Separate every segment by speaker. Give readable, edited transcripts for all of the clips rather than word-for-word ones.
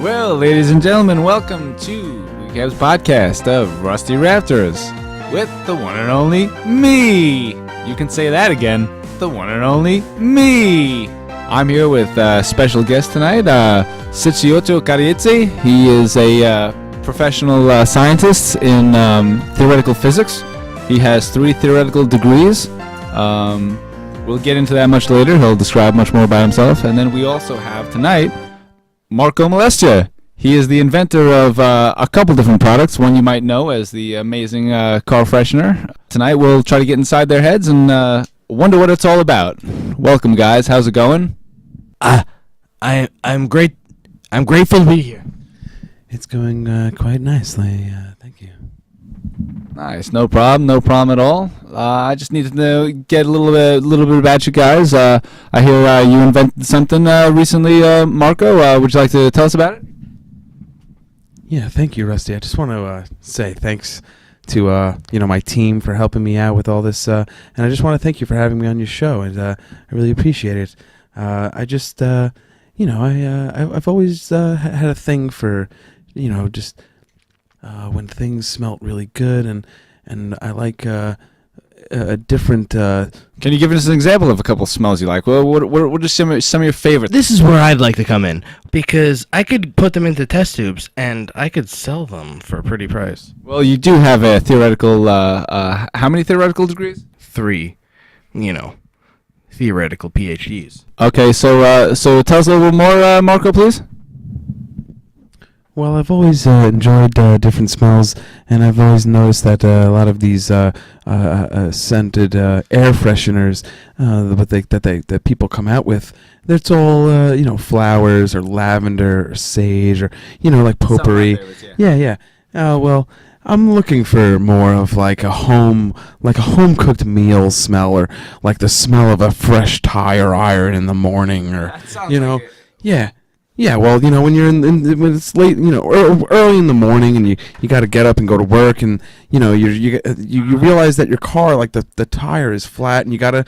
Speaker 1: Well, ladies and gentlemen, welcome to WeCAB's podcast of Rusty Rafters with the one and only me. You can say that again, the one and only me. I'm here with a special guest tonight, Dr.T.Torishimo. He is a professional scientist in theoretical physics. He has 3 theoretical degrees. We'll get into that much later. He'll describe much more about himself. And then we also have tonight Meilistia. He is the inventor of a couple different products. One you might know as the amazing car freshener. Tonight we'll try to get inside their heads and wonder what it's all about. Welcome, guys. How's it going?
Speaker 2: I'm great. I'm grateful to be here.
Speaker 3: It's going quite nicely. Thank you.
Speaker 1: Nice. No problem at all. I just needed to get a little bit about you guys. I hear you invented something recently, Marco. Would you like to tell us about it?
Speaker 3: Yeah, thank you, Rusty. I just want to say thanks to my team for helping me out with all this, and I just want to thank you for having me on your show, and I really appreciate it. I just I've always had a thing for just when things smelt really good, and I like a different.
Speaker 1: Can you give us an example of a couple of smells you like? Well, what are some of your favorites?
Speaker 2: This is where I'd like to come in, because I could put them into test tubes and I could sell them for a pretty price.
Speaker 1: Well, you do have a theoretical. How many theoretical degrees?
Speaker 2: 3, theoretical PhDs.
Speaker 1: Okay, so tell us a little bit more, Marco, please.
Speaker 3: Well, I've always enjoyed different smells, and I've always noticed that a lot of these scented air fresheners that people come out with, it's all flowers or lavender or sage or like potpourri. Yeah. Well, I'm looking for more of like a home cooked meal smell, or like the smell of a fresh tire iron in the morning, or yeah. Yeah, well, when you're when it's late, early in the morning, and you got to get up and go to work, and you realize that your car, like the tire is flat, and you gotta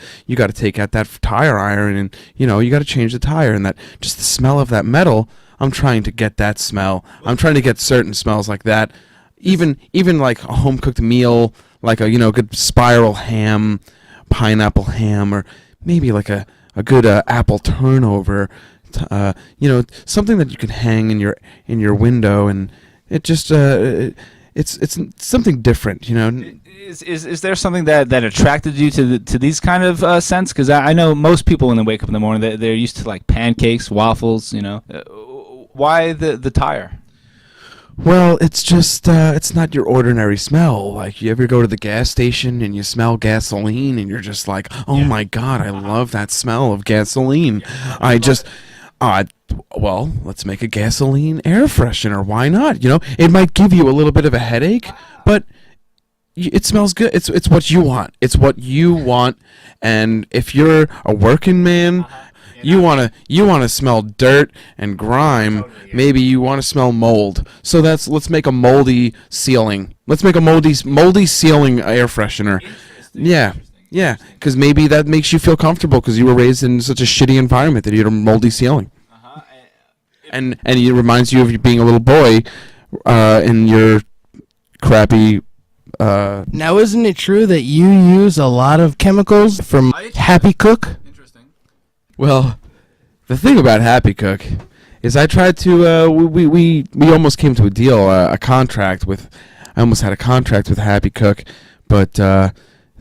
Speaker 3: take out that tire iron, and you got to change the tire, and that just the smell of that metal. I'm trying to get that smell. I'm trying to get certain smells like that. Even like a home cooked meal, like a good spiral ham, pineapple ham, or maybe like a good apple turnover. Something that you can hang in your window, and it just it's something different,
Speaker 1: Is there something that attracted you to these kind of scents? Because I know most people when they wake up in the morning they're used to like pancakes, waffles. Why the tire?
Speaker 3: Well, it's just it's not your ordinary smell. Like, you ever go to the gas station and you smell gasoline, and you're just like, oh my God, I love that smell of gasoline. Well, let's make a gasoline air freshener. Why not? It might give you a little bit of a headache, but it smells good. It's what you want. It's what you want. And if you're a working man, you wanna smell dirt and grime. Maybe you want to smell mold. So let's make a moldy ceiling. Let's make a moldy ceiling air freshener. Yeah. Yeah, because maybe that makes you feel comfortable because you were raised in such a shitty environment that you had a moldy ceiling. And it reminds you of you being a little boy in your crappy...
Speaker 2: Now, isn't it true that you use a lot of chemicals from Happy Cook?
Speaker 1: Interesting.
Speaker 3: Well, the thing about Happy Cook is I tried to... we almost came to a deal, a contract with... I almost had a contract with Happy Cook, but...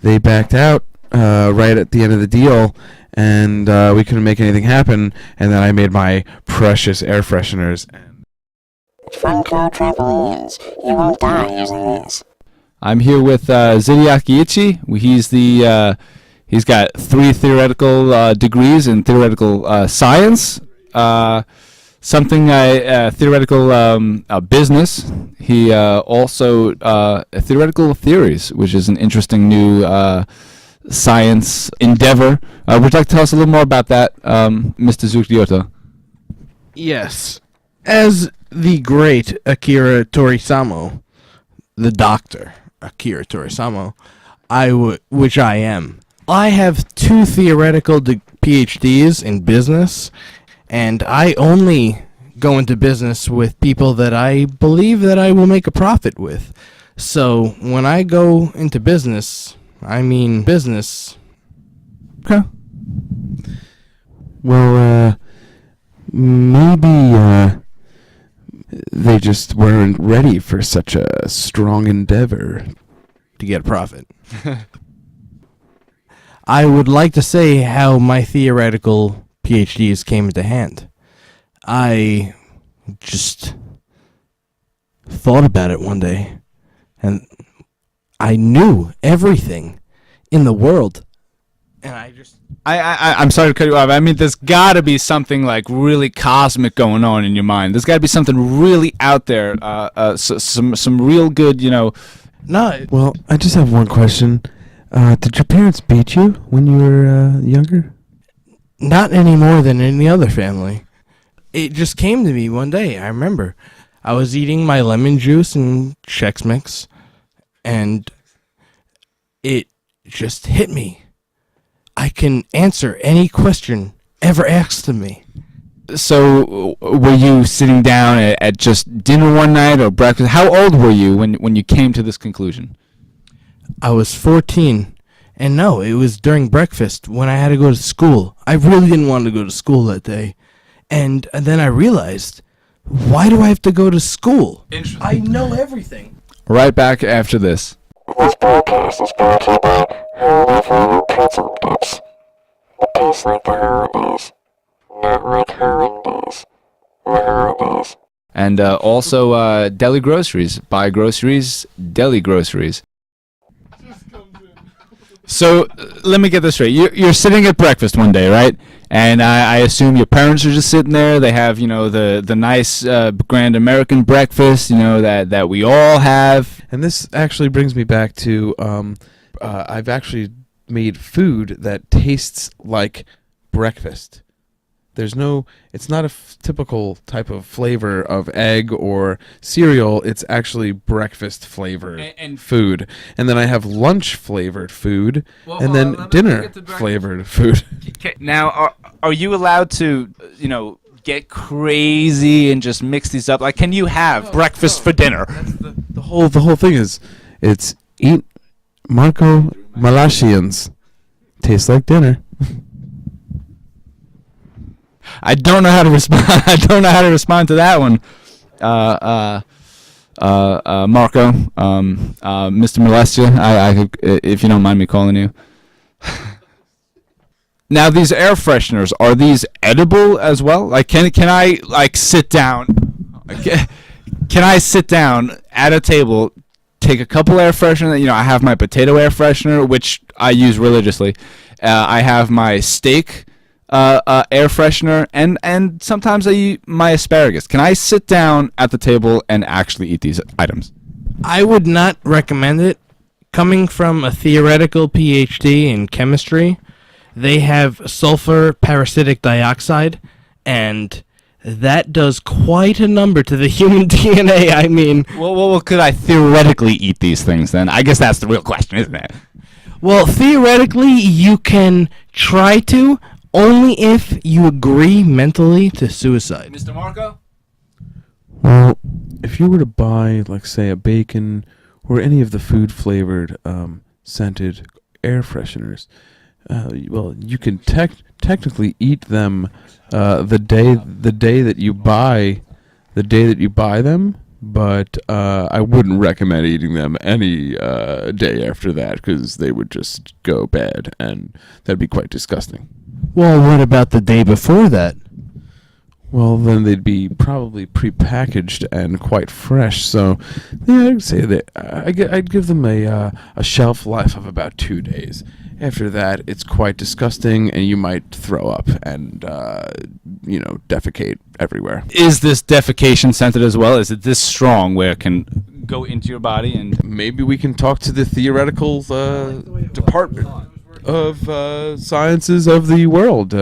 Speaker 3: they backed out right at the end of the deal, and we couldn't make anything happen, and then I made my precious air fresheners.
Speaker 4: Funko trampolines. You won't die using these.
Speaker 1: I'm here with Dr.T.Kikioriami. He's got 3 theoretical degrees in theoretical science. Theoretical business. He also theoretical theories, which is an interesting new science endeavor. Would you like to tell us a little more about that, Mr. Dr.T.Torishimo?
Speaker 2: Yes. As the great Akira Torishimo, the doctor, Akira Torishimo, which I am, I have 2 theoretical PhDs in business, and I only go into business with people that I believe that I will make a profit with. So when I go into business, I mean business.
Speaker 1: Okay.
Speaker 3: Well, maybe they just weren't ready for such a strong endeavor.
Speaker 2: To get a profit. I would like to say how my theoretical PhDs came into hand. I just thought about it one day, and I knew everything in the world, and
Speaker 1: I'm sorry to cut you off. I mean, there's got to be something like really cosmic going on in your mind. There's got to be something really out there. Some real good,
Speaker 2: No.
Speaker 3: Well, I just have one question. Did your parents beat you when you were younger?
Speaker 2: Not any more than any other family. It just came to me one day. I remember I was eating my lemon juice and Chex Mix, and it just hit me. I can answer any question ever asked of me.
Speaker 1: So, were you sitting down at just dinner one night or breakfast? How old were you when you came to this conclusion?
Speaker 2: I was 14, and no, it was during breakfast when I had to go to school. I really didn't want to go to school that day. And then I realized, why do I have to go to school?
Speaker 1: Interesting.
Speaker 2: I know everything.
Speaker 1: Right back after this.
Speaker 4: This broadcast is brought to you by Holiday Pretzel Dips. It tastes like the holidays. Not like hollandaise. The holidays.
Speaker 1: And also deli groceries. Buy groceries, deli groceries. So let me get this straight. You're sitting at breakfast one day, right? And I assume your parents are just sitting there. They have, the nice grand American breakfast, that we all have.
Speaker 3: And this actually brings me back to I've actually made food that tastes like breakfast. It's not a typical type of flavor of egg or cereal. It's actually breakfast flavored
Speaker 1: And
Speaker 3: food. And then I have lunch flavored food,
Speaker 1: Well,
Speaker 3: and then dinner flavored food.
Speaker 1: Now, are you allowed to, get crazy and just mix these up? Like, can you have breakfast for dinner?
Speaker 3: The whole thing is, it's eat Marco Malachians. Tastes like dinner.
Speaker 1: I don't know how to respond. I don't know how to respond to that one. Marco, Mr. Meilistia, I if you don't mind me calling you. Now, these air fresheners, are these edible as well? Like, can I sit down? Can I sit down at a table, take a couple air fresheners? I have my potato air freshener, which I use religiously. I have my steak air freshener, and sometimes I eat my asparagus. Can I sit down at the table and actually eat these items?
Speaker 2: I would not recommend it. Coming from a theoretical PhD in chemistry, they have sulfur parasitic dioxide, and that does quite a number to the human DNA. I mean,
Speaker 1: Well, could I theoretically eat these things then? I guess that's the real question, isn't it?
Speaker 2: well, theoretically, you can try to, only if you agree mentally to suicide.
Speaker 1: Mr. Marco?
Speaker 3: Well, if you were to buy, like, say, a bacon or any of the food-flavored, scented air fresheners, well, you can technically eat them the day that you buy them, but I wouldn't recommend eating them any day after that, because they would just go bad, and that'd be quite disgusting.
Speaker 2: Well, what about the day before that?
Speaker 3: Well, then they'd be probably prepackaged and quite fresh. So, yeah, I'd say that I'd give them a shelf life of about 2 days. After that, it's quite disgusting, and you might throw up and defecate everywhere.
Speaker 1: Is this defecation scented as well? Is it this strong where it can go into your body? And
Speaker 3: Maybe we can talk to the theoretical department of sciences of the world.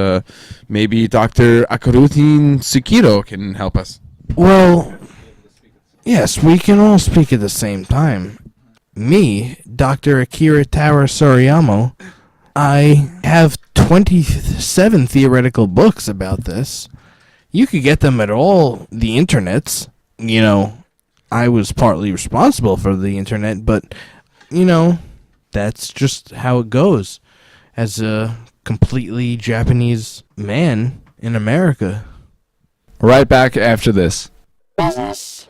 Speaker 3: Maybe Dr. T.Torishimo can help us.
Speaker 2: Well, yes, we can all speak at the same time. Me, Dr. Torishimo, I have 27 theoretical books about this. You could get them at all the internets. You know, I was partly responsible for the internet, but, you know, that's just how it goes as a completely Japanese man in America.
Speaker 1: Right back after this.
Speaker 4: Business.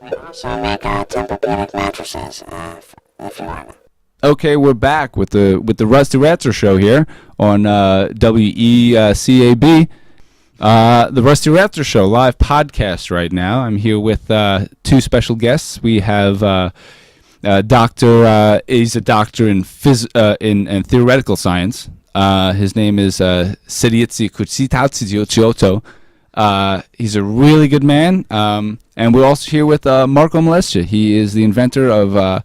Speaker 4: We also make Tempur-Pedic mattresses, if you want.
Speaker 1: Okay, we're back with the Rusty Rafters Show here on WECAB. The Rusty Rafters Show live podcast right now. I'm here with two special guests. We have he's a doctor in theoretical science. His name is Serietsu Kuchitatsujioto. He's a really good man. And we're also here with Marco Meilistia. He is the inventor of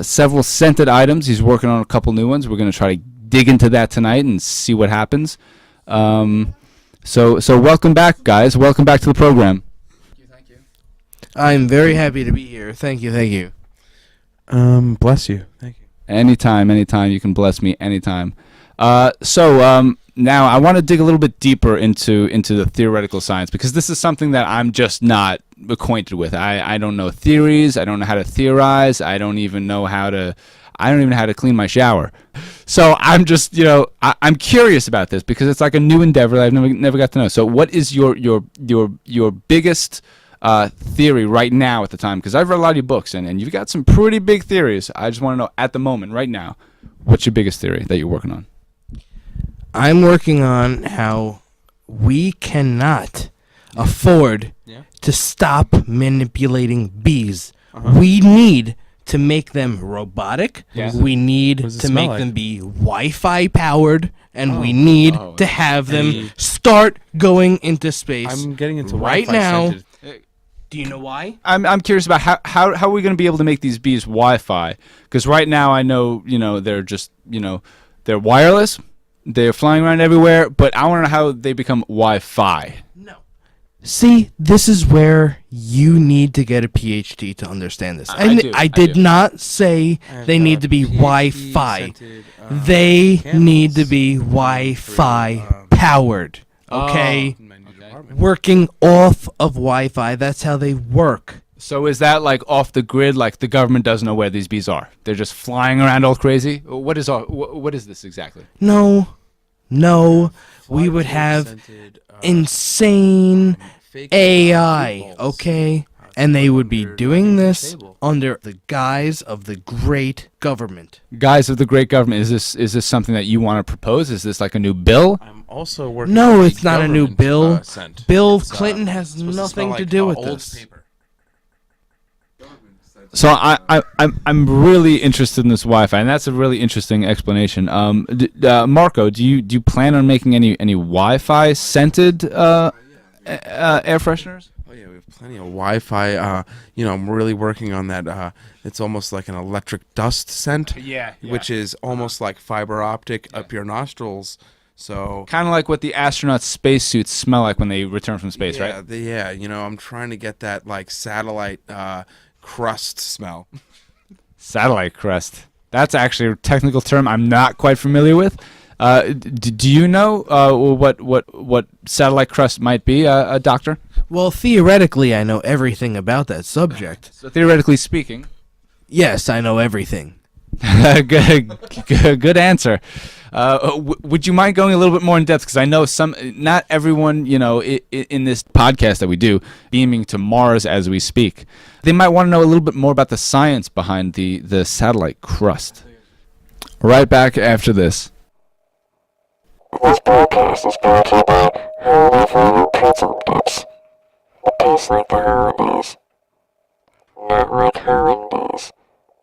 Speaker 1: several scented items. He's working on a couple new ones. We're going to try to dig into that tonight and see what happens. So welcome back, guys. Welcome back to the program.
Speaker 2: Thank you. I'm very happy to be here. Thank you.
Speaker 3: Bless you. Thank you.
Speaker 1: Anytime. You can bless me anytime. Now I want to dig a little bit deeper into the theoretical science, because this is something that I'm just not acquainted with. I don't know theories. I don't know how to theorize. I don't even know how to clean my shower. So I'm just, I'm curious about this because it's like a new endeavor that I've never got to know. So what is your biggest theory right now at the time? Because I've read a lot of your books and you've got some pretty big theories. I just want to know at the moment, right now, what's your biggest theory that you're working on?
Speaker 2: I'm working on how we cannot afford to stop manipulating bees. We need to make them robotic. We need to make them be Wi-Fi powered, and we need to have them start going into space.
Speaker 3: I'm getting into
Speaker 2: right
Speaker 3: Wi-Fi
Speaker 2: now.
Speaker 3: scented.
Speaker 2: Do you know why?
Speaker 1: I'm curious about how are we going to be able to make these bees Wi-Fi? Because right now I know they're just they're wireless. They're flying around everywhere, but I want to know how they become Wi-Fi.
Speaker 2: No. See, this is where you need to get a PhD to understand this. I did not say they need to be Wi-Fi. They need to be Wi-Fi powered. Okay? Working off of Wi-Fi. That's how they work.
Speaker 1: So is that like off the grid? Like the government doesn't know where these bees are? They're just flying around all crazy? What is this exactly?
Speaker 2: No. We would have insane AI, okay? And they would be doing this under the guise of the great government.
Speaker 1: Guise of the great government. Is this something that you want to propose? Is this like a new bill?
Speaker 3: I'm also working.
Speaker 2: No,
Speaker 3: on
Speaker 2: it's not a new bill.
Speaker 3: Scent.
Speaker 2: Bill
Speaker 3: It's,
Speaker 2: Clinton has
Speaker 3: supposed to
Speaker 2: nothing
Speaker 3: smell
Speaker 2: to
Speaker 3: like,
Speaker 2: do with
Speaker 3: old
Speaker 2: this.
Speaker 3: paper.
Speaker 1: So I'm really interested in this Wi-Fi, and that's a really interesting explanation. Marco, do you plan on making any Wi-Fi scented air fresheners?
Speaker 3: Oh yeah, we have plenty of Wi-Fi. I'm really working on that. It's almost like an electric dust scent.
Speaker 1: Yeah.
Speaker 3: Which is almost like fiber optic up your nostrils. So
Speaker 1: kind of like what the astronauts' spacesuits smell like when they return from space, right?
Speaker 3: I'm trying to get that like satellite crust smell.
Speaker 1: Satellite crust. That's actually a technical term I'm not quite familiar with. Do you know what satellite crust might be, a doctor?
Speaker 2: Well, theoretically, I know everything about that subject.
Speaker 1: So theoretically speaking.
Speaker 2: Yes, I know everything.
Speaker 1: Good answer. Would you mind going a little bit more in depth? Because I know not everyone, in this podcast that we do, beaming to Mars as we speak, they might want to know a little bit more about the science behind the satellite crust. Right back after this.
Speaker 4: This broadcast is brought to you by Holiday Pretzel Dips. It tastes like the holidays. Not like holidays.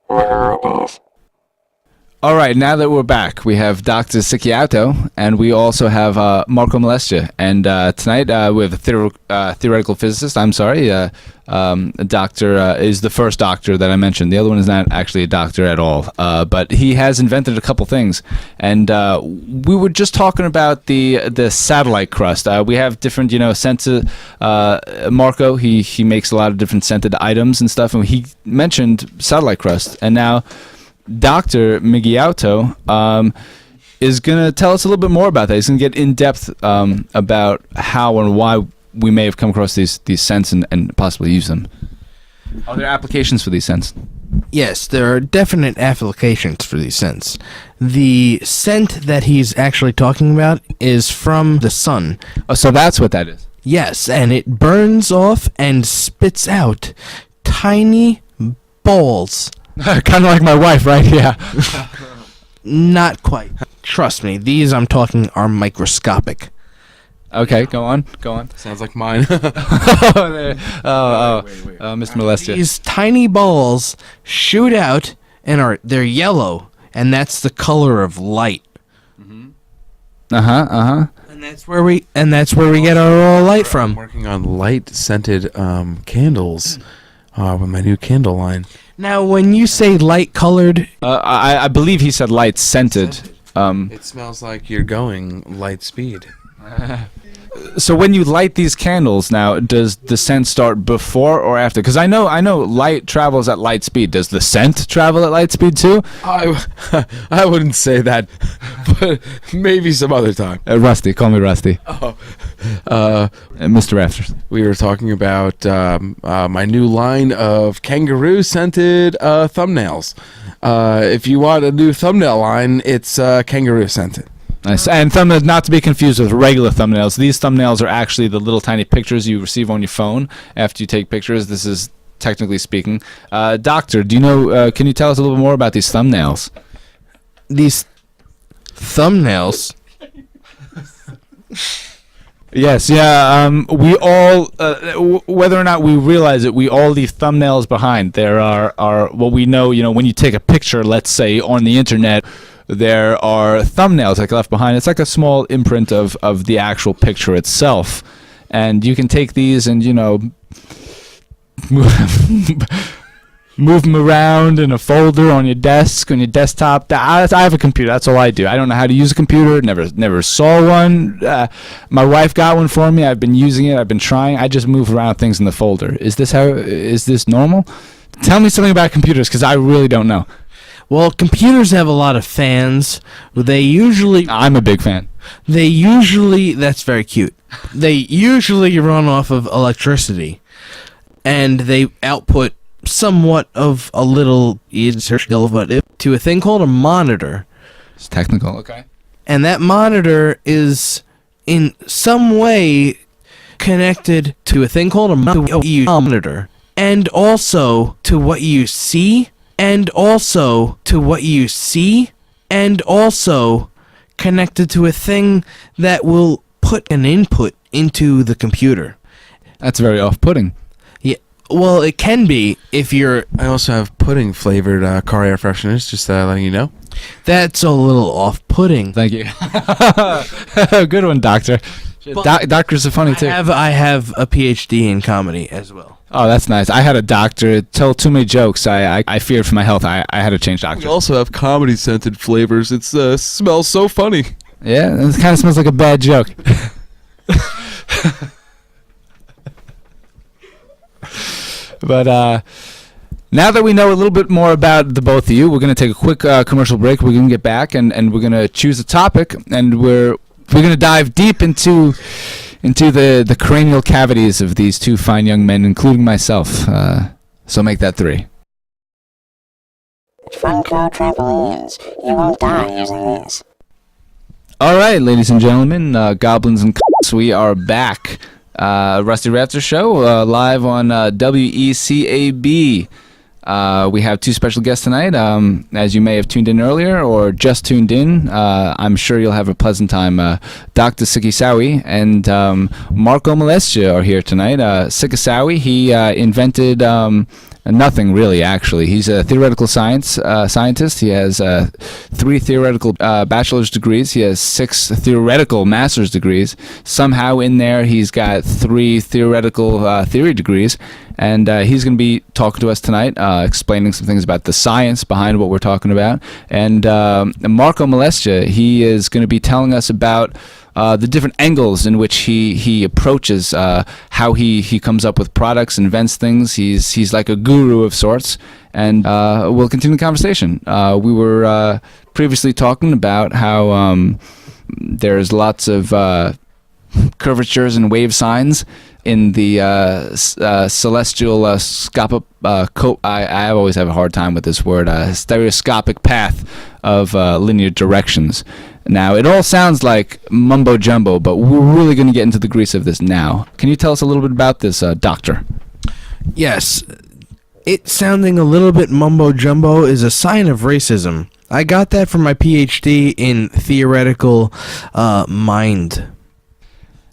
Speaker 4: The holidays.
Speaker 1: All right, now that we're back, we have Dr. Kikioriami, and we also have Marco Meilistia. And tonight we have a theoretical physicist. I'm sorry, a doctor is the first doctor that I mentioned. The other one is not actually a doctor at all, but he has invented a couple things. And we were just talking about the satellite crust. We have different, scented. Marco, he makes a lot of different scented items and stuff, and he mentioned satellite crust. And now Dr. Kikioriami, is going to tell us a little bit more about that. He's going to get in depth about how and why we may have come across these scents and possibly use them. Are there applications for these scents?
Speaker 2: Yes, there are definite applications for these scents. The scent that he's actually talking about is from the sun.
Speaker 1: Oh, so that's what that is.
Speaker 2: Yes, and it burns off and spits out tiny balls.
Speaker 1: Kind of like my wife, right? Yeah.
Speaker 2: Not quite. Trust me, these I'm talking are microscopic.
Speaker 1: Okay, go on.
Speaker 3: Sounds like mine.
Speaker 1: Mr. Meilistia.
Speaker 2: These tiny balls shoot out and they're yellow, and that's the color of light. And that's where we get our light
Speaker 3: I'm
Speaker 2: from.
Speaker 3: working on light scented candles with my new candle line.
Speaker 2: Now, when you say light colored,
Speaker 1: I believe he said light scented.
Speaker 3: It smells like you're going light speed.
Speaker 1: So when you light these candles now, does the scent start before or after? Because I know light travels at light speed. Does the scent travel at light speed too?
Speaker 3: I wouldn't say that, but maybe some other time.
Speaker 1: Rusty, call me Rusty. Mr. Rafters.
Speaker 3: We were talking about my new line of kangaroo scented thumbnails. If you want a new thumbnail line, it's kangaroo scented.
Speaker 1: Nice. And thumbnails, not to be confused with regular thumbnails. These thumbnails are actually the little tiny pictures you receive on your phone after you take pictures. This is technically speaking. Doctor, do you know? Can you tell us a little bit more about these thumbnails?
Speaker 2: these thumbnails.
Speaker 1: Yes, yeah. We all, whether or not we realize it, we all leave thumbnails behind. There are what we know. You know, when you take a picture, let's say on the internet, there are thumbnails like left behind. It's like a small imprint of the actual picture itself, and you can take these and move them around in a folder on your desk, on your desktop. I have a computer. That's all I do. I don't know how to use a computer. Never saw one. My wife got one for me. I've been using it. I've been trying. I just move around things in the folder. Is this normal? Tell me something about computers, because I really don't know.
Speaker 2: Well, computers have a lot of fans. I'm a
Speaker 1: big fan.
Speaker 2: That's very cute. They usually run off of electricity, and they output somewhat of a little to a thing called a monitor.
Speaker 1: It's technical, okay.
Speaker 2: And that monitor is in some way connected to a thing called a monitor, and also to what you see, and also to what you see, and also connected to a thing that will put an input into the computer.
Speaker 1: That's very off-putting.
Speaker 2: Well, it can be if you're...
Speaker 3: I also have pudding-flavored car air fresheners, just letting you know.
Speaker 2: That's a little off-putting.
Speaker 1: Thank you. Good one, Doctor. Doctors are funny, too.
Speaker 2: I have a PhD in comedy as well.
Speaker 1: Oh, that's nice. I had a doctor tell too many jokes. I feared for my health. I had to change doctors.
Speaker 3: We also have comedy-scented flavors. It smells so funny.
Speaker 1: Yeah, it kind of smells like a bad joke. But now that we know a little bit more about the both of you, we're going to take a quick commercial break. We're going to get back, and we're going to choose a topic, and we're going to dive deep into the cranial cavities of these two fine young men, including myself. So make that 3.
Speaker 4: Fun car trampolines. You won't die using these.
Speaker 1: All right, ladies and gentlemen, goblins and cunts, we are back. Rusty Rafters Show, live on WECAB. We have 2 special guests tonight. As you may have tuned in earlier or just tuned in, I'm sure you'll have a pleasant time. Dr. Sikisawi and Marco Meilistia are here tonight. Sikisawi, he invented nothing really, actually. He's a theoretical scientist. He has 3 theoretical bachelor's degrees. He has 6 theoretical master's degrees. Somehow in there, he's got 3 theoretical theory degrees. And he's going to be talking to us tonight, explaining some things about the science behind what we're talking about. And Marco Meilistia, he is going to be telling us about the different angles in which he approaches how he comes up with products, invents things. He's like a guru of sorts. and we'll continue the conversation. We were previously talking about how there's lots of curvatures and wave signs in the celestial I always have a hard time with this word, stereoscopic path of linear directions. Now, it all sounds like mumbo jumbo, but we're really going to get into the grease of this now. Can you tell us a little bit about this, Doctor?
Speaker 2: Yes. It sounding a little bit mumbo jumbo is a sign of racism. I got that from my PhD in theoretical mind.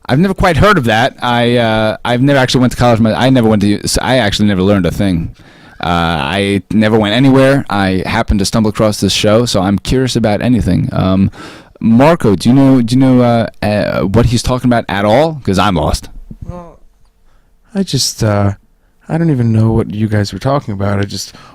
Speaker 1: I've never quite heard of that. I've never actually went to college. I actually never learned a thing. I never went anywhere. I happened to stumble across this show, so I'm curious about anything. Marco, do you know what he's talking about at all? Because I'm lost.
Speaker 3: Well, I don't even know what you guys were talking about.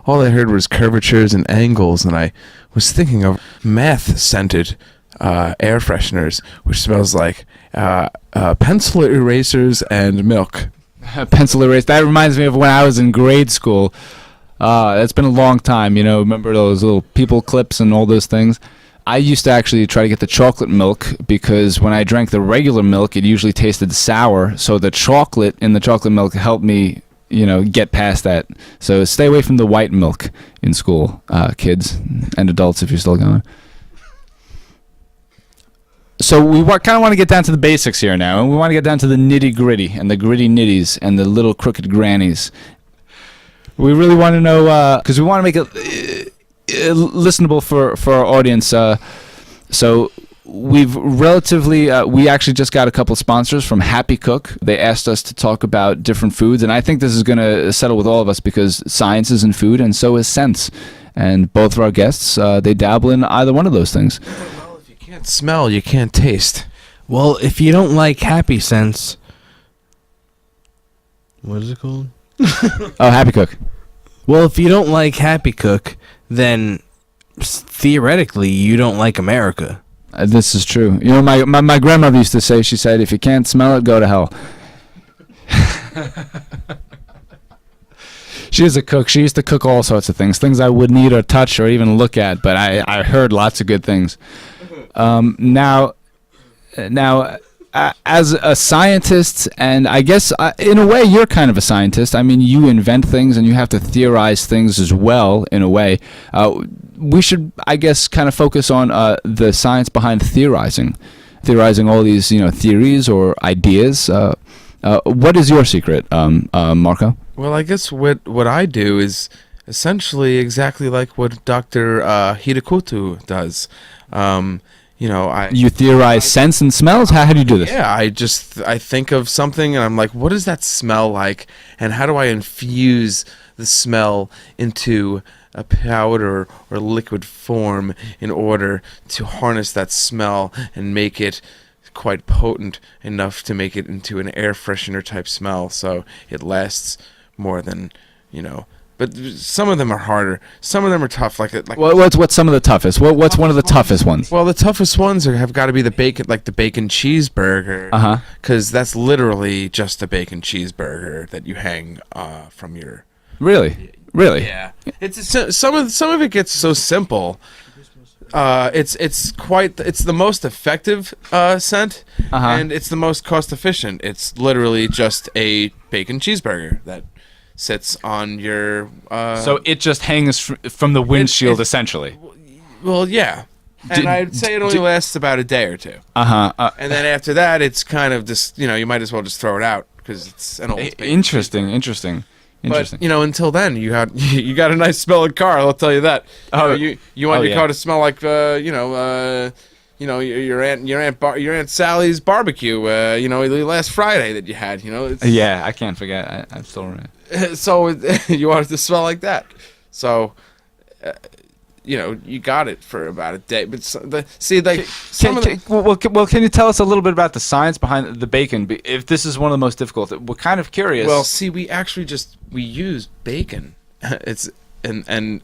Speaker 3: All I heard was curvatures and angles, and I was thinking of meth-scented air fresheners, which smells like pencil erasers and milk.
Speaker 1: Pencil erase. That reminds me of when I was in grade school. That's been a long time. Remember those little people clips and all those things? I used to actually try to get the chocolate milk because when I drank the regular milk, it usually tasted sour. So the chocolate in the chocolate milk helped me, get past that. So stay away from the white milk in school, kids and adults if you're still going. So we kind of want to get down to the basics here now, and we want to get down to the nitty-gritty and the gritty nitties and the little crooked grannies. We really want to know, because we want to make it listenable for our audience. So we've we actually just got a couple sponsors from Happy Cook. They asked us to talk about different foods, and I think this is going to settle with all of us because science is in food and so is sense. And both of our guests, they dabble in either one of those things.
Speaker 3: You can't smell, you can't taste.
Speaker 2: Well, if you don't like Happy Sense, what is it called?
Speaker 1: Oh, Happy Cook.
Speaker 2: Well, if you don't like Happy Cook, then theoretically you don't like America.
Speaker 1: This is true. My grandmother used to say, she said, if you can't smell it, go to hell. She is a cook. She used to cook all sorts of things I wouldn't eat or touch or even look at, but I heard lots of good things. Now, as a scientist, and I guess in a way you're kind of a scientist. I mean, you invent things and you have to theorize things as well, in a way. We should, I guess, kind of focus on the science behind theorizing all these, theories or ideas. What is your secret, Marco?
Speaker 3: Well, I guess what I do is essentially exactly like what Dr. Hirakoto does. You
Speaker 1: theorize scents and smells? How do you do this?
Speaker 3: Yeah, I think of something and I'm like, what does that smell like? And how do I infuse the smell into a powder or liquid form in order to harness that smell and make it quite potent enough to make it into an air freshener type smell so it lasts more than, But some of them are harder. Some of them are tough.
Speaker 1: What's some of the toughest? What's one of the toughest ones?
Speaker 3: Well, the toughest ones have got to be the bacon cheeseburger. Because that's literally just a bacon cheeseburger that you hang from your.
Speaker 1: Really?
Speaker 3: Yeah. It's some of it gets so simple. It's the most effective scent, and it's the most cost efficient. It's literally just a bacon cheeseburger that sits on your
Speaker 1: so it just hangs from the windshield essentially.
Speaker 3: Well, yeah. And I'd say it only lasts about a day or two. And then after that it's kind of just, you might as well just throw it out because it's an old
Speaker 1: Interesting.
Speaker 3: But until then you got a nice smelling car, I'll tell you that. You want your car to smell like your aunt Sally's barbecue, last Friday that you had,
Speaker 1: Yeah, I can't forget. I'm still remember.
Speaker 3: So you want it to smell like that. So, you got it for about a day. But
Speaker 1: can you tell us a little bit about the science behind the bacon? If this is one of the most difficult, we're kind of curious.
Speaker 3: Well, see, we actually we use bacon. It's and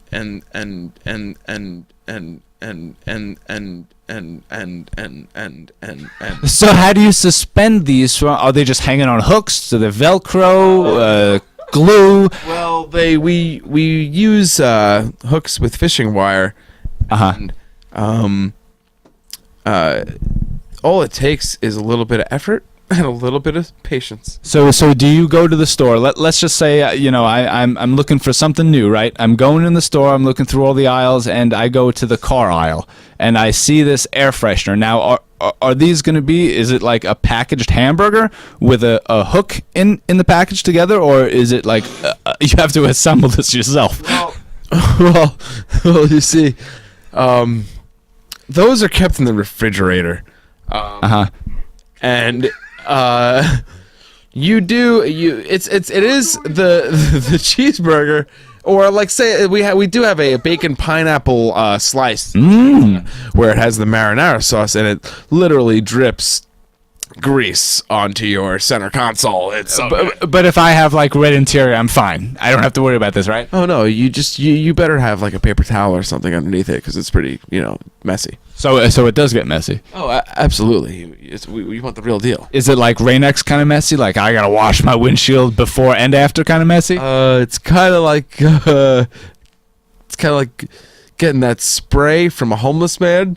Speaker 1: So how do you suspend these? Are they just hanging on hooks? Do they Velcro? glue.
Speaker 3: Well, we use hooks with fishing wire. And, all it takes is a little bit of effort and a little bit of patience.
Speaker 1: So do you go to the store? Let's just say, I'm looking for something new, right? I'm going in the store, I'm looking through all the aisles, and I go to the car aisle, and I see this air freshener. Now, are these going to be, is it like a packaged hamburger with a hook in the package together, or is it like you have to assemble this yourself?
Speaker 3: Well, you see, those are kept in the refrigerator. And it is the cheeseburger, or like say we do have a bacon pineapple slice where it has the marinara sauce, and it literally drips grease onto your center console. It's so
Speaker 1: but if I have like red interior, I'm fine. I don't have to worry about this, right?
Speaker 3: Oh no, you better have like a paper towel or something underneath it, because it's pretty messy.
Speaker 1: So it does get messy.
Speaker 3: Oh, absolutely. We want the real deal.
Speaker 1: Is it like Rain-X kind of messy? Like I gotta wash my windshield before and after kind of messy?
Speaker 3: It's kind of like getting that spray from a homeless man.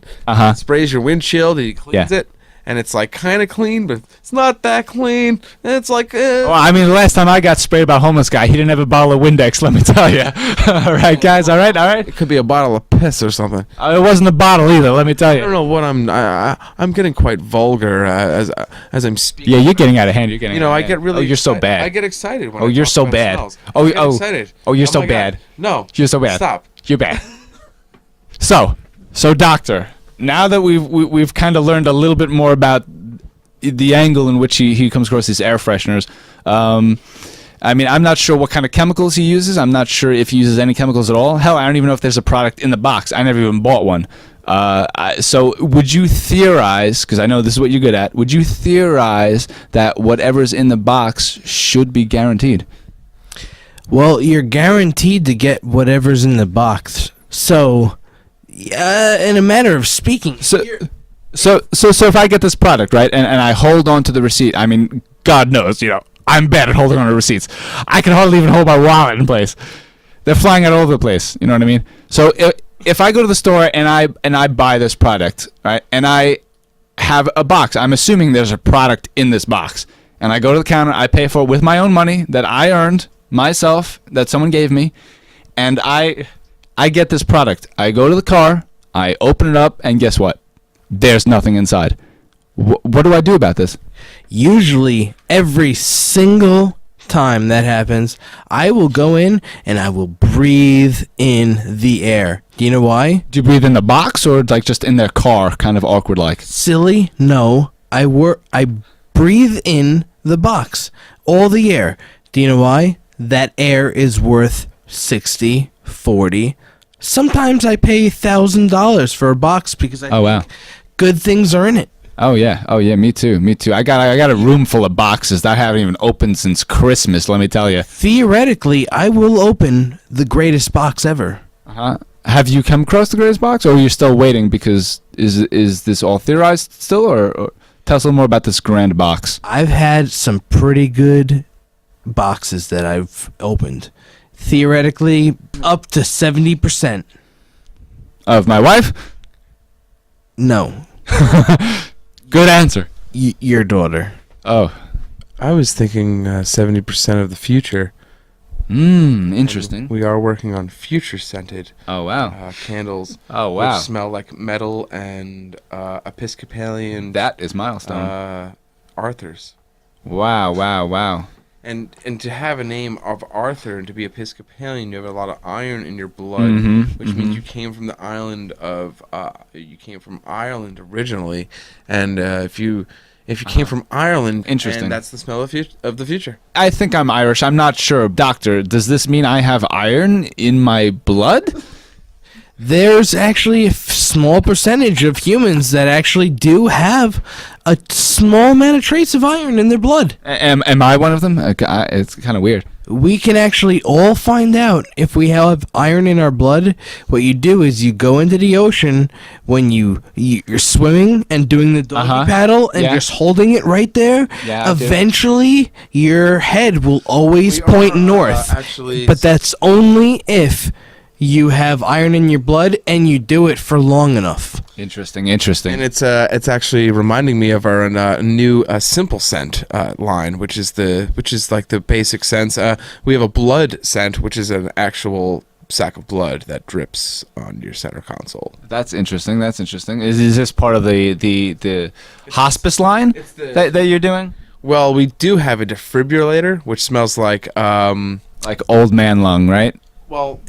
Speaker 3: Sprays your windshield and he cleans it. And it's like kind of clean, but it's not that clean. And it's like,
Speaker 1: Well, I mean, the last time I got sprayed by a homeless guy, he didn't have a bottle of Windex, let me tell you. All right, guys, all right?
Speaker 3: It could be a bottle of piss or something.
Speaker 1: It wasn't a bottle either, let me tell you.
Speaker 3: I don't know what I'm getting quite vulgar as I'm speaking.
Speaker 1: Yeah, you're getting out of hand. You're getting.
Speaker 3: I get really.
Speaker 1: Oh, you're so bad.
Speaker 3: I get excited when.
Speaker 1: Oh, you're so bad.
Speaker 3: I get excited.
Speaker 1: Oh, you're so bad.
Speaker 3: No,
Speaker 1: you're so bad.
Speaker 3: Stop.
Speaker 1: You're bad. So doctor, now that we've kind of learned a little bit more about the angle in which he comes across these air fresheners. I mean, I'm not sure what kind of chemicals he uses. I'm not sure if he uses any chemicals at all. Hell, I don't even know if there's a product in the box. I never even bought one. So would you theorize, because I know this is what you're good at, would you theorize that whatever's in the box should be guaranteed?
Speaker 2: Well, you're guaranteed to get whatever's in the box. So, in a matter of speaking...
Speaker 1: So if I get this product, right, and I hold on to the receipt, I mean, God knows, I'm bad at holding on to receipts. I can hardly even hold my wallet in place. They're flying out all over the place, you know what I mean? So if I go to the store and I buy this product, right, and I have a box, I'm assuming there's a product in this box, and I go to the counter, I pay for it with my own money that I earned myself, that someone gave me, and I get this product. I go to the car, I open it up, and guess what? There's nothing inside. What do I do about this?
Speaker 2: Usually, every single time that happens, I will go in and I will breathe in the air. Do you know why?
Speaker 1: Do you breathe in the box or like just in their car, kind of awkward like?
Speaker 2: Silly? No. I breathe in the box. All the air. Do you know why? That air is worth $60, $40. Sometimes I pay $1,000 for a box because I think good things are in it.
Speaker 1: Oh yeah, me too. I got a room full of boxes that haven't even opened since Christmas, let me tell you.
Speaker 2: Theoretically, I will open the greatest box ever.
Speaker 1: Have you come across the greatest box, or are you still waiting? Because is this all theorized still, or tell us a little more about this grand box?
Speaker 2: I've had some pretty good boxes that I've opened. Theoretically, up to 70%.
Speaker 1: Of my wife?
Speaker 2: No.
Speaker 1: Good answer.
Speaker 2: Your daughter.
Speaker 1: Oh.
Speaker 3: I was thinking 70% of the future.
Speaker 1: Interesting.
Speaker 3: And we are working on future-scented candles.
Speaker 1: Oh, wow.
Speaker 3: Which smell like metal and Episcopalian...
Speaker 1: That is milestone.
Speaker 3: Arthurs.
Speaker 1: Wow.
Speaker 3: And to have a name of Arthur and to be Episcopalian, you have a lot of iron in your blood, which means you came from the island of you came from Ireland originally, and if you came from Ireland,
Speaker 1: interesting,
Speaker 3: and that's the smell of the future.
Speaker 1: I think I'm Irish. I'm not sure, doctor. Does this mean I have iron in my blood?
Speaker 2: There's actually a small percentage of humans that actually do have a small amount of trace of iron in their blood.
Speaker 1: Am I one of them? It's kind of weird.
Speaker 2: we can actually all find out if we have iron in our blood. What you do is you go into the ocean when you're swimming and doing the doggy paddle and
Speaker 1: Yeah.
Speaker 2: just holding it right there.
Speaker 1: Yeah, I do.
Speaker 2: Eventually, your head will always point north.
Speaker 3: Actually,
Speaker 2: But that's only if you have iron in your blood and you do it for long enough.
Speaker 1: Interesting.
Speaker 3: and it's actually reminding me of our new simple scent line, which is like the basic sense. We have a blood scent, which is an actual sack of blood that drips on your center console.
Speaker 1: That's interesting. Is this part of the hospice line that you're doing?
Speaker 3: Well, we do have a defibrillator, which smells like
Speaker 1: Like old man lung, right?
Speaker 3: well,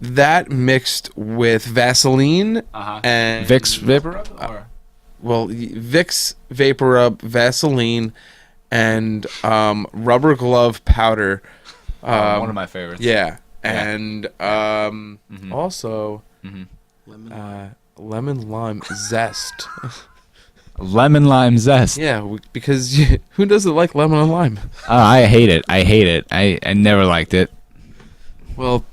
Speaker 3: that mixed with Vaseline and
Speaker 1: Vicks Vapor or
Speaker 3: Vicks Vapor Rub, Vaseline, and rubber glove powder.
Speaker 1: one of my favorites.
Speaker 3: Yeah, and also lemon lime zest.
Speaker 1: Lemon lime zest.
Speaker 3: Yeah, because who doesn't like lemon and lime?
Speaker 1: Oh, I hate it. I never liked it.
Speaker 3: Well,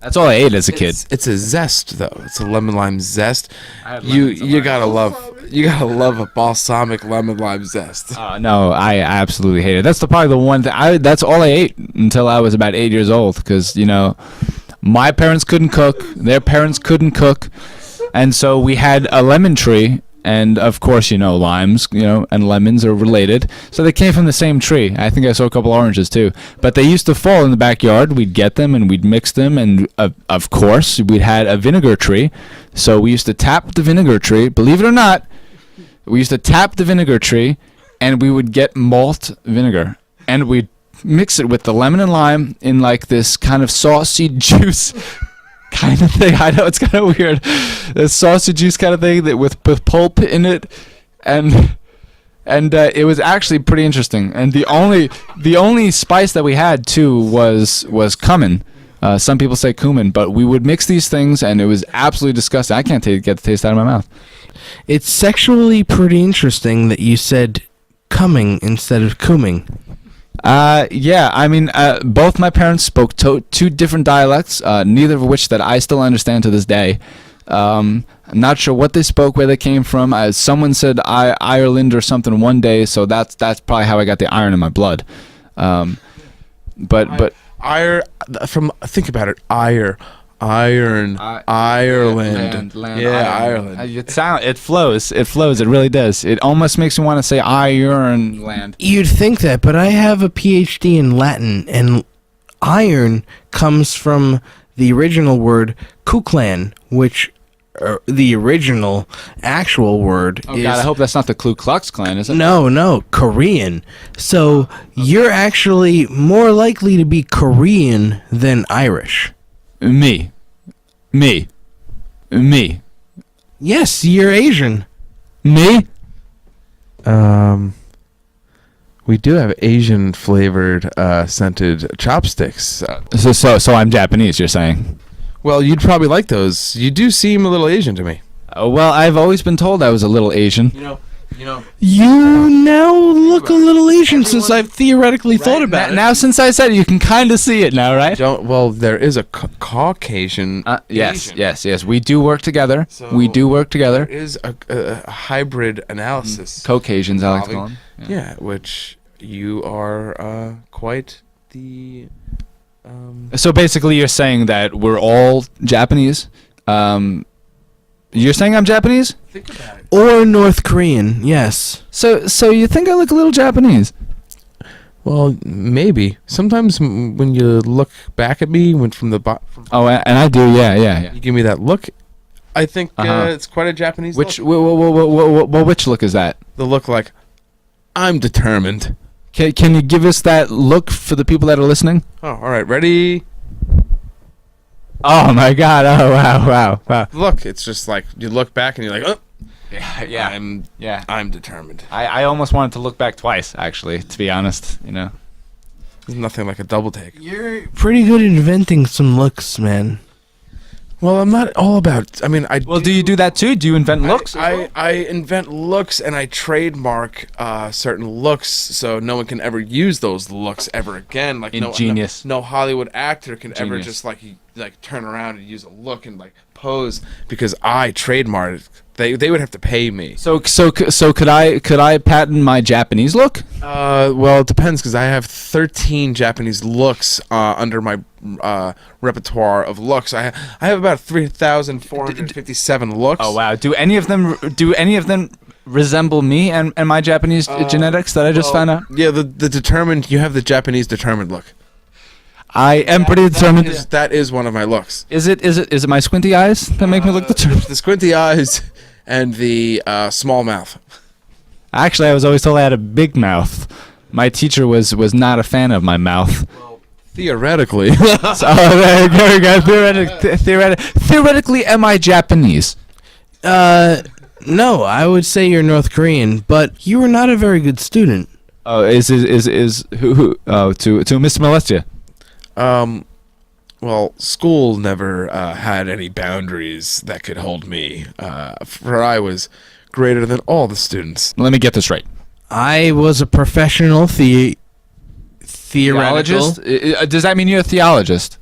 Speaker 1: That's all I ate as a kid.
Speaker 3: it's a zest though. It's a lemon lime zest.
Speaker 1: I had
Speaker 3: You
Speaker 1: lemons on
Speaker 3: you
Speaker 1: my-
Speaker 3: gotta love a balsamic lemon lime zest.
Speaker 1: No, I absolutely hate it. That's probably the one thing. That's all I ate until I was about 8 years old. Because my parents couldn't cook, their parents couldn't cook, and so we had a lemon tree. And of course, limes, and lemons are related. So they came from the same tree. I think I saw a couple oranges too. But they used to fall in the backyard. We'd get them and we'd mix them. And of course, we had a vinegar tree. So we used to tap the vinegar tree. Believe it or not, we used to tap the vinegar tree and we would get malt vinegar. And we'd mix it with the lemon and lime in like this kind of saucy juice kind of thing. I know it's kind of weird. The sausage juice kind of thing that with pulp in it, and it was actually pretty interesting. And the only spice that we had too was cumin. Some people say cumin, but we would mix these things, and it was absolutely disgusting. I can't get the taste out of my mouth.
Speaker 2: It's sexually pretty interesting that you said coming instead of cooming.
Speaker 1: Yeah, I mean, both my parents spoke two different dialects, neither of which that I still understand to this day. I'm not sure what they spoke, where they came from. Someone said Ireland or something one day, so that's probably how I got the iron in my blood. But
Speaker 3: Think about it. Ireland.
Speaker 1: Land,
Speaker 3: Yeah,
Speaker 1: Ireland.
Speaker 3: Ireland.
Speaker 1: It flows. It really does. It almost makes me want to say iron land.
Speaker 2: You'd think that, but I have a PhD in Latin, and iron comes from the original word kuklan, which the original actual word
Speaker 1: Oh
Speaker 2: is...
Speaker 1: God, I hope that's not the Ku Klux Klan, is it?
Speaker 2: No, Korean. So you're actually more likely to be Korean than Irish.
Speaker 1: Me.
Speaker 2: Yes, you're Asian.
Speaker 1: Me?
Speaker 3: We do have Asian flavored scented chopsticks.
Speaker 1: So I'm Japanese, you're saying?
Speaker 3: Well, you'd probably like those. You do seem a little Asian to me.
Speaker 1: Well, I've always been told I was a little Asian.
Speaker 2: You now look a little Asian since I've theoretically thought about it.
Speaker 1: Now, since I said it, you can kind of see it now, right?
Speaker 3: Well, there is a Caucasian.
Speaker 1: Yes,
Speaker 3: Asian.
Speaker 1: yes. We do work together.
Speaker 3: So
Speaker 1: together.
Speaker 3: There is a hybrid analysis.
Speaker 1: Caucasians, I like to call them.
Speaker 3: Yeah, which you are quite the.
Speaker 1: So basically, you're saying that we're all Japanese. You're saying I'm Japanese?
Speaker 3: Think about it.
Speaker 2: Or North Korean, yes.
Speaker 1: So you think I look a little Japanese?
Speaker 3: Well, maybe. Sometimes when you look back at me, from the bottom,
Speaker 1: Oh, and I do, yeah.
Speaker 3: you give me that look. I think
Speaker 1: Uh-huh.
Speaker 3: it's quite a Japanese
Speaker 1: Which
Speaker 3: look.
Speaker 1: which look is that?
Speaker 3: The look like, I'm determined.
Speaker 1: Can you give us that look for the people that are listening?
Speaker 3: Oh, all right, ready?
Speaker 1: Oh my God! Oh wow!
Speaker 3: Look, it's just like you look back and you're like, oh,
Speaker 1: Yeah.
Speaker 3: I'm determined.
Speaker 1: I almost wanted to look back twice, actually, to be honest.
Speaker 3: There's nothing like a double take.
Speaker 2: You're pretty good at inventing some looks, man.
Speaker 3: Well, I'm not all about. I mean,
Speaker 1: Well, do you do that too? Do you invent looks?
Speaker 3: I invent looks and I trademark certain looks, so no one can ever use those looks ever again. Like
Speaker 1: Ingenious.
Speaker 3: No Hollywood actor can ever
Speaker 1: Genius.
Speaker 3: just like turn around and use a look and like pose because I trademarked it. They would have to pay me.
Speaker 1: So could I patent my Japanese look?
Speaker 3: Well, it depends because I have 13 Japanese looks under my repertoire of looks. I have about 3,457 looks.
Speaker 1: Oh wow! Do any of them resemble me and my Japanese genetics that I just found out?
Speaker 3: Yeah, the determined. You have the Japanese determined look.
Speaker 1: I am pretty determined.
Speaker 3: That is one of my looks.
Speaker 1: Is it my squinty eyes that make me look determined?
Speaker 3: The squinty eyes and the small mouth.
Speaker 1: Actually, I was always told I had a big mouth. My teacher was not a fan of my mouth.
Speaker 3: Theoretically.
Speaker 1: Very good. Theoretically, am I Japanese?
Speaker 2: No, I would say you're North Korean, but you were not a very good student.
Speaker 1: Oh, is who? Oh, to Mr. Meilistia.
Speaker 3: Well, school never had any boundaries that could hold me, for I was greater than all the students.
Speaker 1: Let me get this right.
Speaker 2: I was a professional theoretical.
Speaker 1: Theologist? Does that mean you're a theologist?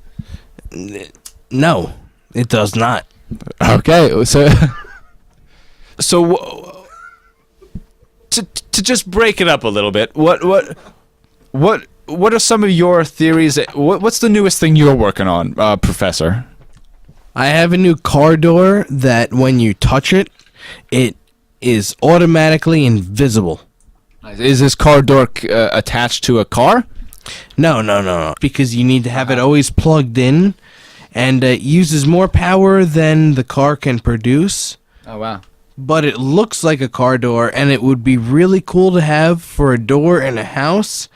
Speaker 2: No, it does not.
Speaker 1: Okay, so to just break it up a little bit, what are some of your theories? What's the newest thing you're working on, Professor?
Speaker 2: I have a new car door that when you touch it, it is automatically invisible.
Speaker 1: Is this car door attached to a car?
Speaker 2: No. Because you need to have it always plugged in, and it uses more power than the car can produce.
Speaker 1: Oh, wow.
Speaker 2: But it looks like a car door, and it would be really cool to have for a door in a house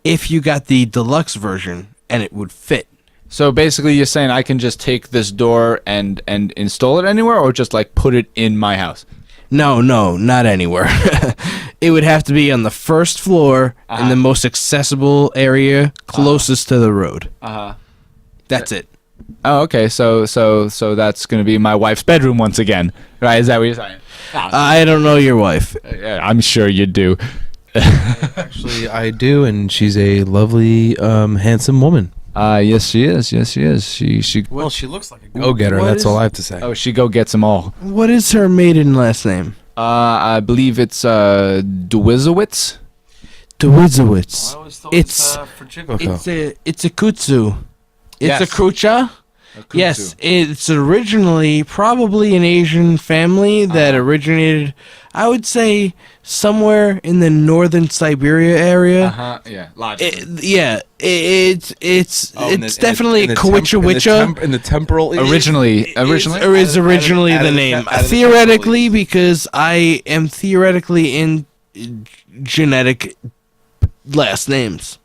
Speaker 2: if you got the deluxe version, and it would fit.
Speaker 1: So basically you're saying I can just take this door and install it anywhere, or just like put it in my house?
Speaker 2: No, not anywhere. It would have to be on the first floor in the most accessible area closest to the road. That's it.
Speaker 1: Oh, okay. So that's gonna be my wife's bedroom once again, right? Is that what you're saying?
Speaker 2: I don't know your wife.
Speaker 1: Yeah, I'm sure you do.
Speaker 3: Actually, I do, and she's a lovely, handsome woman.
Speaker 1: Yes, she is. She.
Speaker 3: Well, she looks like a go-getter.
Speaker 2: What
Speaker 3: That's
Speaker 2: is-
Speaker 3: all I have to say.
Speaker 1: Oh, she go gets them all.
Speaker 2: What is her maiden last name?
Speaker 1: I believe it's Dwizowitz.
Speaker 2: Dewizowitz. It's
Speaker 3: for Jigoku.
Speaker 2: it's a kutsu. It's
Speaker 1: Yes.
Speaker 2: a krucha. Yes, it's originally probably an Asian family that originated, I would say, somewhere in the northern Siberia area.
Speaker 1: Yeah. Logic.
Speaker 2: It's definitely a Kawitcha
Speaker 3: In the temporal.
Speaker 1: Originally.
Speaker 2: is originally the name. Theoretically, because I am theoretically in genetic last names.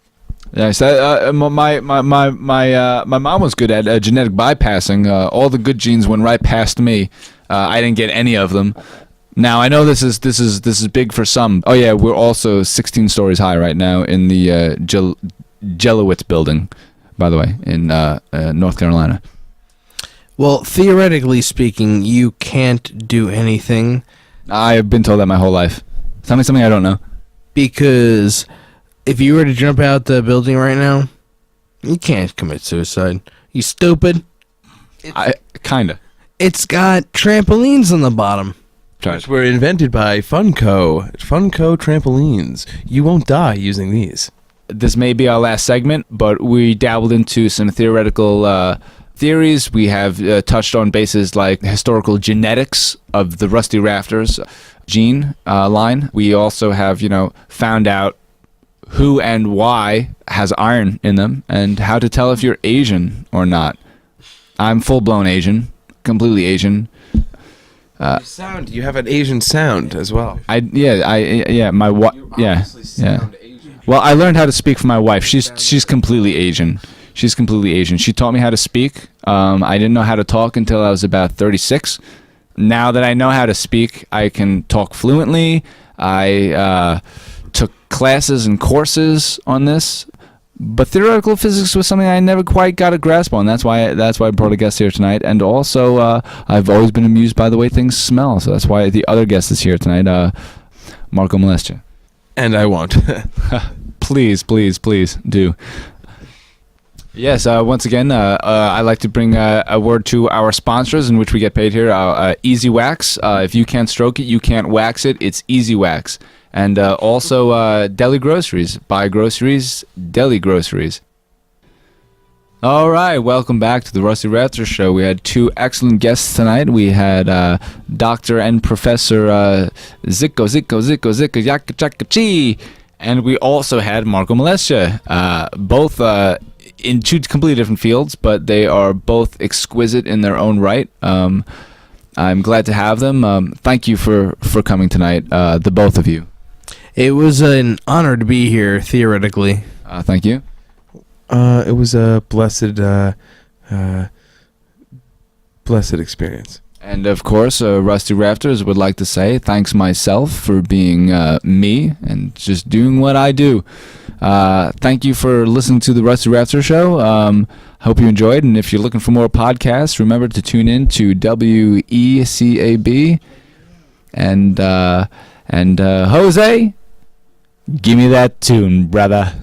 Speaker 1: Yes, my mom was good at genetic bypassing. All the good genes went right past me. I didn't get any of them. Now I know this is big for some. Oh yeah, we're also 16 stories high right now in the Jelowitz building, by the way, in North Carolina.
Speaker 2: Well, theoretically speaking, you can't do anything
Speaker 1: I've been told that my whole life. Tell me something I don't know.
Speaker 2: because if you were to jump out the building right now, you can't commit suicide. You stupid.
Speaker 1: I kinda.
Speaker 2: It's got trampolines on the bottom.
Speaker 3: Which were invented by Funko trampolines. You won't die using these.
Speaker 1: This may be our last segment, but we dabbled into some theoretical theories. We have touched on bases like historical genetics of the Rusty Rafters gene line. We also have, found out who and why has iron in them and how to tell if you're Asian or not. I'm full-blown Asian, completely Asian.
Speaker 3: You have an Asian sound as well.
Speaker 1: My wife. Yeah. Well, I learned how to speak from my wife. She's completely Asian. She's completely Asian. She taught me how to speak. I didn't know how to talk until I was about 36. Now that I know how to speak, I can talk fluently. I took classes and courses on this. But theoretical physics was something I never quite got a grasp on. That's why I brought a guest here tonight. And also, I've always been amused by the way things smell. So that's why the other guest is here tonight, Marco Meilistia.
Speaker 2: And I won't.
Speaker 1: Please do. Yes, once again, I'd like to bring a word to our sponsors in which we get paid here. Easy Wax. If you can't stroke it, you can't wax it. It's Easy Wax. And also Deli Groceries. Buy groceries, Deli Groceries. All right, welcome back to the Rusty Rafters Show. We had two excellent guests tonight. We had Dr. and Professor Zicko Yaka Chaka Chi. And we also had Marco Meilistia. Both in two completely different fields, but they are both exquisite in their own right. I'm glad to have them. Thank you for coming tonight, the both of you.
Speaker 2: It was an honor to be here, theoretically.
Speaker 1: Thank you.
Speaker 3: It was a blessed experience.
Speaker 1: And of course, Rusty Rafters would like to say thanks myself for being me and just doing what I do. Thank you for listening to the Rusty Rafters Show. Hope you enjoyed, and if you're looking for more podcasts, remember to tune in to WeCAB. And Jose, give me that tune, brother.